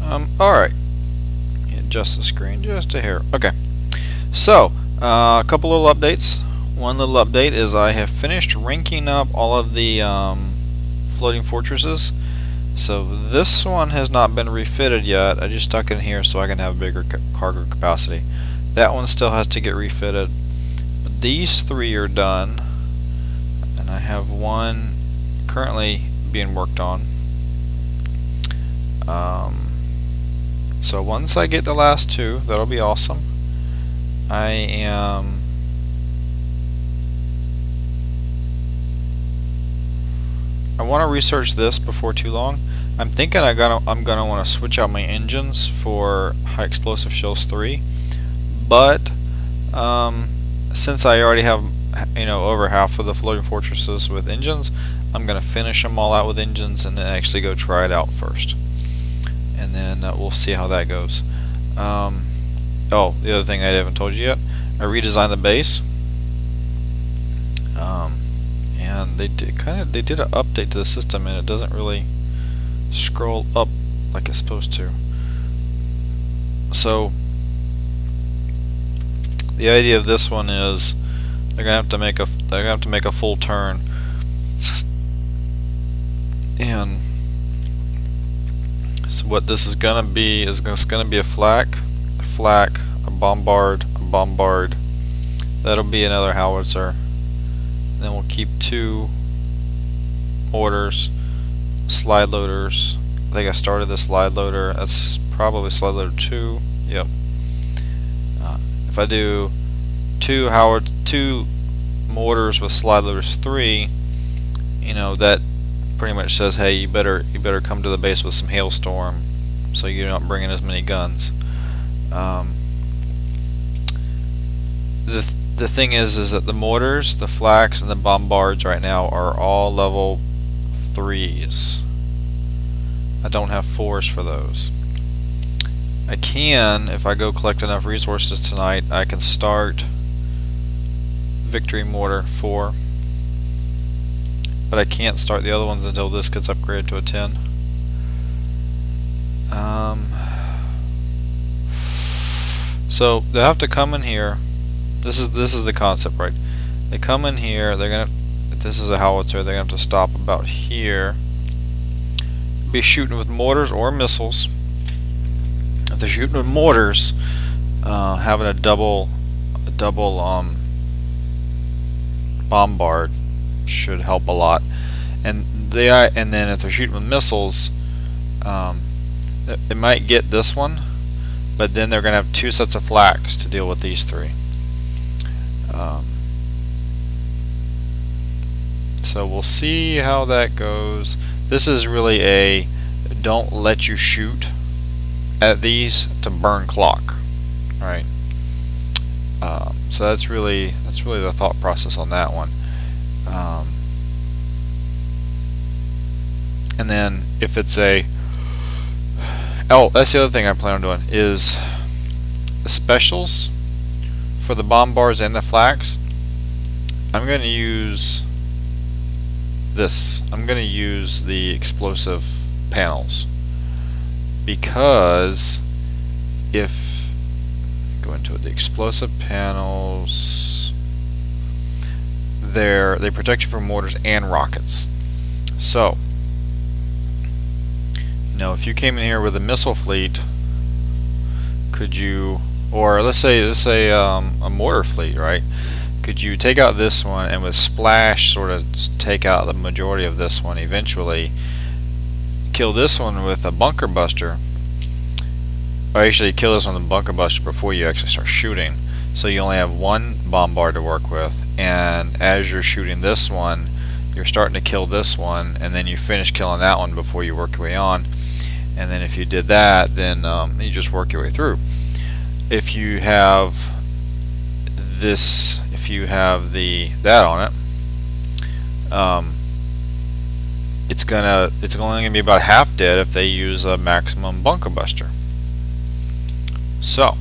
Alright. Adjust the screen just a hair. Okay. So, a couple little updates. One little update is I have finished ranking up all of the floating fortresses. So this one has not been refitted yet. I just stuck it in here so I can have bigger cargo capacity. That one still has to get refitted. But these three are done. And I have one currently being worked on. So once I get the last two, that'll be awesome. I want to research this before too long. I'm thinking I'm gonna want to switch out my engines for High Explosive Shells 3, but since I already have over half of the floating fortresses with engines, I'm gonna finish them all out with engines and then actually go try it out first, and then we'll see how that goes. Oh, the other thing I haven't told you yet, I redesigned the base. And they did an update to the system, and it doesn't really scroll up like it's supposed to. So the idea of this one is they're gonna have to make a full turn, and so what this is gonna be is gonna be a flak, a bombard, that'll be another howitzer. Then we'll keep two mortars, slide loaders. I think I started the slide loader. That's probably slide loader 2. Yep. If I do two mortars with slide loaders 3, that pretty much says, hey, you better come to the base with some hailstorm, so you're not bringing as many guns. The thing is that the mortars, the flaks, and the bombards right now are all level 3s. I don't have 4s for those. I can, if I go collect enough resources tonight, I can start Victory Mortar 4, but I can't start the other ones until this gets upgraded to a 10. So they'll have to come in here. This is the concept, right? They come in here. This is a howitzer. They're gonna have to stop about here. Be shooting with mortars or missiles. If they're shooting with mortars, having a double bombard should help a lot. And then if they're shooting with missiles, it might get this one, but then they're gonna have two sets of flaks to deal with these three. So we'll see how that goes. This is really a don't let you shoot at these to burn clock, right? So that's really the thought process on that one. And then if it's that's the other thing I plan on doing is the specials for the bombards and the flaks. I'm going to use this. I'm going to use the explosive panels, because if go into it, the explosive panels, they protect you from mortars and rockets. So if you came in here with a missile fleet, could you, or let's say a mortar fleet, right? Could you take out this one and with splash sort of take out the majority of this one, eventually kill this one with a bunker buster, or actually kill this one with a bunker buster before you actually start shooting, so you only have one bombard to work with, and as you're shooting this one you're starting to kill this one, and then you finish killing that one before you work your way on. And then if you did that, then you just work your way through. If you have this, if you have that on it, it's only gonna be about half dead if they use a maximum bunker buster. So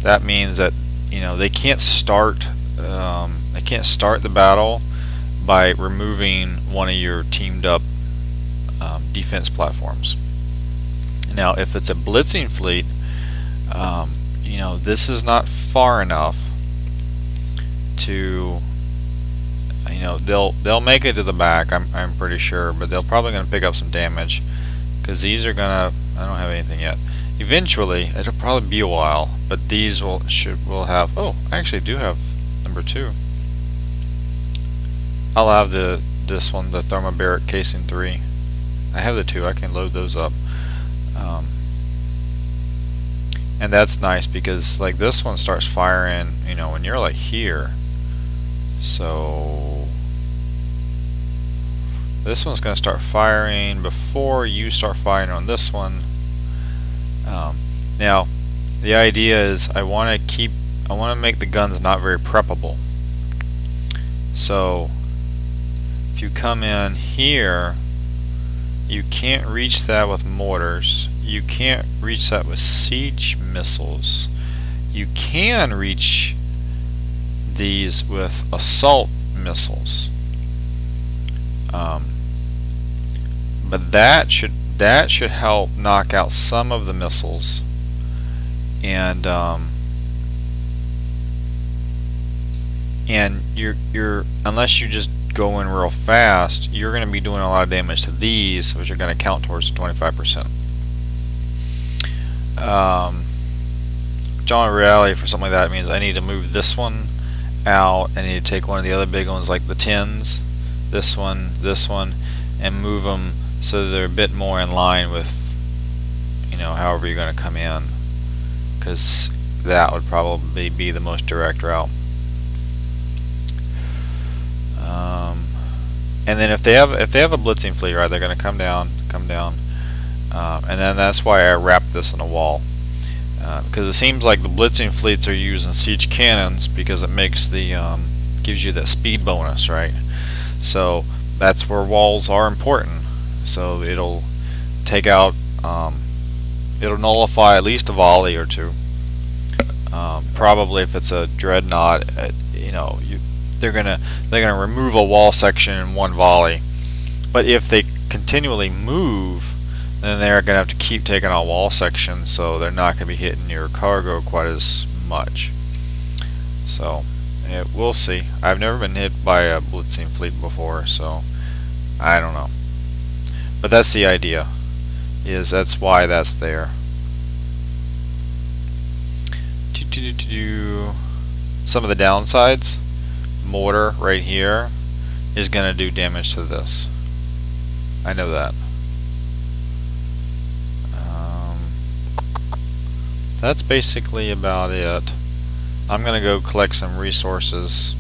that means that they can't start the battle by removing one of your teamed up defense platforms. Now, if it's a blitzing fleet, you know, this is not far enough to, you know, they'll make it to the back. I'm pretty sure, but they're probably going to pick up some damage because these are gonna. I don't have anything yet. Eventually, it'll probably be a while, but these will have. Oh, I actually do have number 2. I'll have this one, the thermobaric casing 3. I have the 2. I can load those up. And that's nice because like this one starts firing, you know, when you're like here. So this one's going to start firing before you start firing on this one. Now, the idea is I want to make the guns not very preppable. So if you come in here, you can't reach that with mortars. You can't reach that with siege missiles. You can reach these with assault missiles. But that should help knock out some of the missiles. And you're unless you just go in real fast, you're going to be doing a lot of damage to these, which are going to count towards the 25%. John reality for something like that means I need to move this one out. I need to take one of the other big ones like the 10s, this one, and move them so they're a bit more in line with, you know, however you're going to come in, because that would probably be the most direct route. And then if they have a blitzing fleet, right, they're going to come down, and then that's why I wrapped this in a wall, because it seems like the blitzing fleets are using siege cannons because it makes the gives you that speed bonus, right? So that's where walls are important. So it'll take out, it'll nullify at least a volley or two. Probably if it's a dreadnought, you know, they're gonna remove a wall section in one volley. But if they continually move, then they're gonna have to keep taking out wall sections, so they're not gonna be hitting your cargo quite as much. So we'll see. I've never been hit by a blitzing fleet before, so I don't know. But that's the idea. That's why that's there. Some of the downsides. Mortar right here is going to do damage to this. I know that. That's basically about it. I'm going to go collect some resources.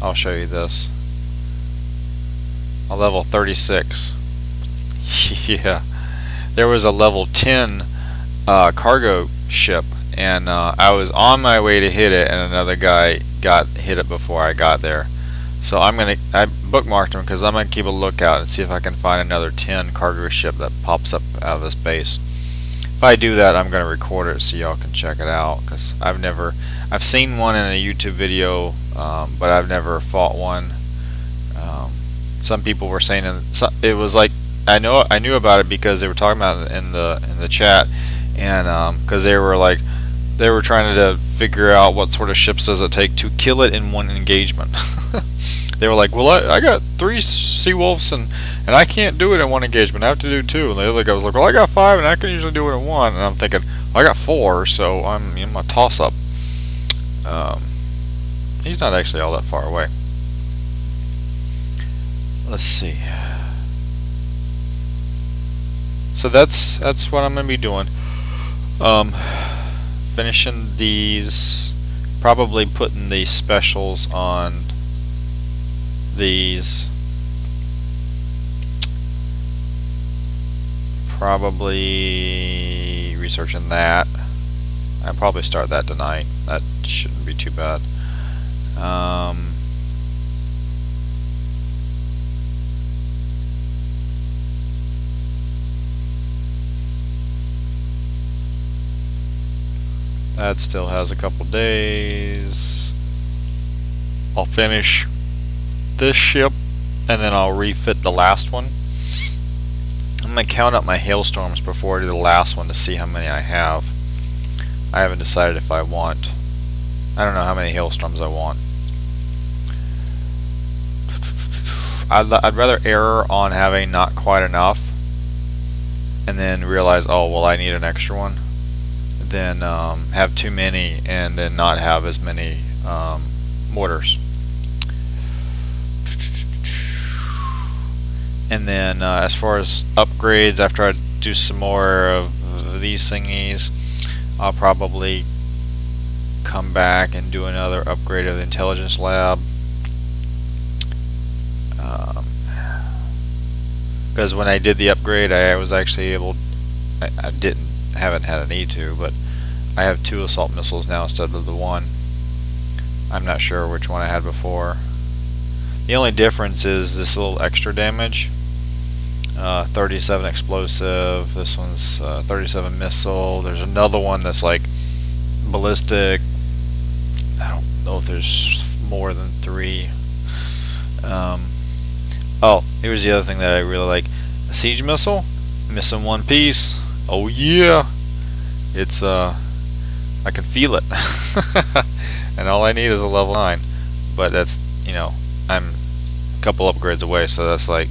I'll show you this. A level 36. Yeah. There was a level 10 cargo ship, and I was on my way to hit it, and another guy hit it before I got there. So I bookmarked him because I'm gonna keep a lookout and see if I can find another 10 cargo ship that pops up out of this base. If I do that, I'm gonna record it so y'all can check it out, because I've seen one in a YouTube video, but I've never fought one. Some people were saying it was like I knew about it because they were talking about it in the chat, and because they were trying to figure out what sort of ships does it take to kill it in one engagement. They were like, well, I got 3 Seawolves and I can't do it in one engagement. I have to do 2. And the other guy was like, well, I got 5 and I can usually do it in 1. And I'm thinking, well, I got 4, so I'm in my toss up. He's not actually all that far away. Let's see. So that's what I'm gonna be doing. Finishing these, probably putting these specials on these, probably researching that. I'll probably start that tonight. That shouldn't be too bad. That still has a couple days. I'll finish this ship and then I'll refit the last one. gonna count up my hailstorms before I do the last one to see how many I have. I haven't decided if I want. I don't know how many hailstorms I want. I'd rather err on having not quite enough, and then realize, oh well, I need an extra one, than have too many and then not have as many mortars. And then as far as upgrades, after I do some more of these thingies, I'll probably come back and do another upgrade of the intelligence lab. Because when I did the upgrade, I was actually able, I haven't had a need to, but I have 2 assault missiles now instead of the 1. I'm not sure which one I had before. The only difference is this little extra damage. 37 explosive, this one's 37 missile. There's another one that's like ballistic. I don't know if there's more than 3. Oh, here's the other thing that I really like. A siege missile, missing one piece. Oh yeah, it's I can feel it. And all I need is a level 9, but that's, you know, I'm a couple upgrades away, so that's like,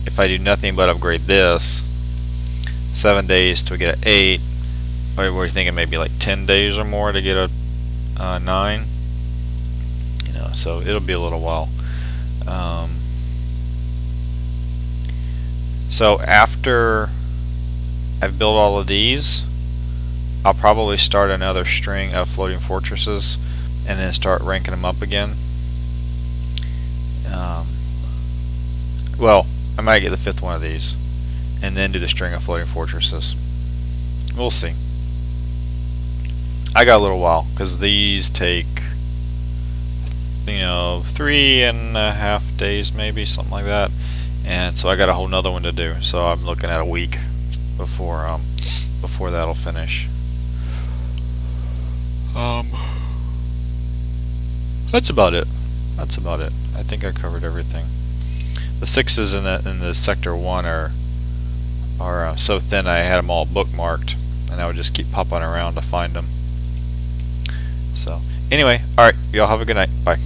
if I do nothing but upgrade this, 7 days to get an 8, or we're thinking maybe like 10 days or more to get a 9, you know, so it'll be a little while. So after I've built all of these, I'll probably start another string of floating fortresses and then start ranking them up again. Well, I might get the 5th one of these and then do the string of floating fortresses. We'll see. I got a little while because these take, you know, 3.5 days, maybe something like that, and so I got a whole nother one to do. So I'm looking at a week before that'll finish. That's about it. That's about it. I think I covered everything. The 6s in the sector 1 are so thin I had them all bookmarked, and I would just keep popping around to find them. So anyway, alright, y'all have a good night. Bye.